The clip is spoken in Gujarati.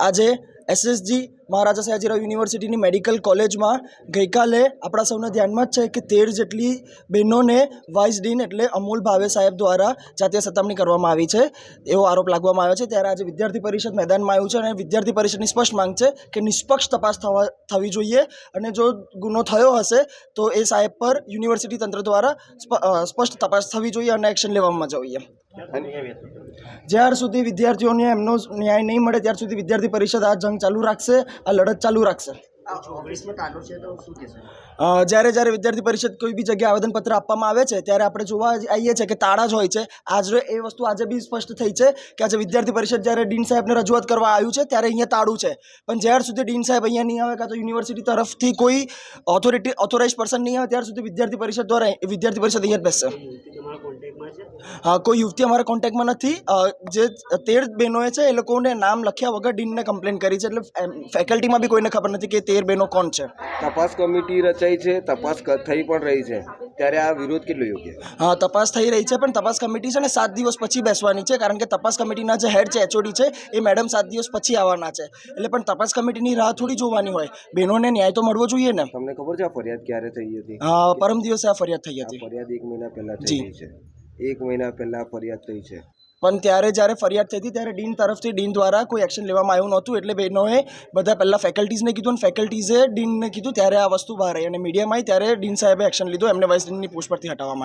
આજે SSG મહારાજા સયાજીરાવ યુનિવર્સિટીની મેડિકલ કોલેજમાં ગઈકાલે આપણા સૌના ધ્યાનમાં જ છે કે 13 જેટલી બહેનોને વાઇસ ડીન એટલે અમૂલ ભાવે સાહેબ દ્વારા જાતીય સતામણી કરવામાં આવી છે એવો આરોપ લાગવામાં આવ્યો છે। ત્યારે આજે વિદ્યાર્થી પરિષદ મેદાનમાં આવ્યું છે અને વિદ્યાર્થી પરિષદની સ્પષ્ટ માંગ છે કે નિષ્પક્ષ તપાસ થવી જોઈએ અને જો ગુનો થયો હશે તો એ સાહેબ પર યુનિવર્સિટી તંત્ર દ્વારા સ્પષ્ટ તપાસ થવી જોઈએ અને એક્શન લેવામાં જોઈએ। જ્યાર સુધી વિદ્યાર્થીઓને એમનો ન્યાય નહીં મળે ત્યાર સુધી વિદ્યાર્થી પરિષદ આ જંગ ચાલુ રાખશે, આ લડત ચાલુ રાખશે। જ્યારે જ્યારે વિદ્યાર્થી પરિષદ કોઈ બી જગ્યાએ આવેદનપત્ર આપવામાં આવે છે ત્યારે આપણે જોવા આવીએ છીએ કે તાળા જ હોય છે। આજે એ વસ્તુ આજે બી સ્પષ્ટ થઈ છે કે આજે વિદ્યાર્થી પરિષદ જ્યારે ડીન સાહેબને રજૂઆત કરવા આવ્યું છે ત્યારે અહીંયા તાળું છે, પણ જ્યાર સુધી ડીન સાહેબ અહીંયા નહીં આવે કાં તો યુનિવર્સિટી તરફથી કોઈ ઓથોરાઇઝ પર્સન નહીં આવે ત્યાર સુધી વિદ્યાર્થી પરિષદ દ્વારા વિદ્યાર્થી પરિષદ અહીંયા જ બેસશે। હા, કોઈ યુવતી અમારા કોન્ટેક્ટમાં નથી। જે 13 બહેનોએ છે એ લોકોને નામ લખ્યા વગર ડીનને કમ્પ્લેન કરી છે, એટલે ફેકલ્ટીમાં બી કોઈને ખબર નથી કે 13 બહેનો કોણ છે। તપાસ કમિટી રચાઈ છે, તપાસ થઈ પણ રહી છે, ત્યારે આ વિરોધ કેટલો યોગ્ય? હા, તપાસ થઈ રહી છે, પણ તપાસ કમિટી છે ને 7 દિવસ પછી બેસવાની છે, કારણ કે તપાસ કમિટીના જે હેડ છે HOD છે એ મેડમ 7 દિવસ પછી આવવાના છે, એટલે પણ તપાસ કમિટીની રાહ થોડી જોવાની હોય, બહેનોને ન્યાય તો મળવો જોઈએ ને। તમને ખબર છે આ ફરિયાદ ક્યારે થઈ હતી? પરમ દિવસે આ ફરિયાદ થઈ હતી। ફરિયાદ 1 મહિના પહેલા થઈ છે, 1 મહિના પહેલા ફરિયાદ થઈ છે, પણ ત્યારે જ્યારે ફરિયાદ થઈ હતી ત્યારે ડીન તરફથી ડીન દ્વારા કોઈ એક્શન લેવામાં આવ્યું નહોતું, એટલે બહેનોએ બધા પહેલાં ફેકલ્ટીઝને કીધું અને ફેકલ્ટીઝે ડીનને કીધું, ત્યારે આ વસ્તુ બહાર આવી અને મીડિયામાં આવી ત્યારે ડીન સાહેબે એક્શન લીધું એમને વાઇસ ડીનની પોસ્ટ પરથી હટાવવા માટે।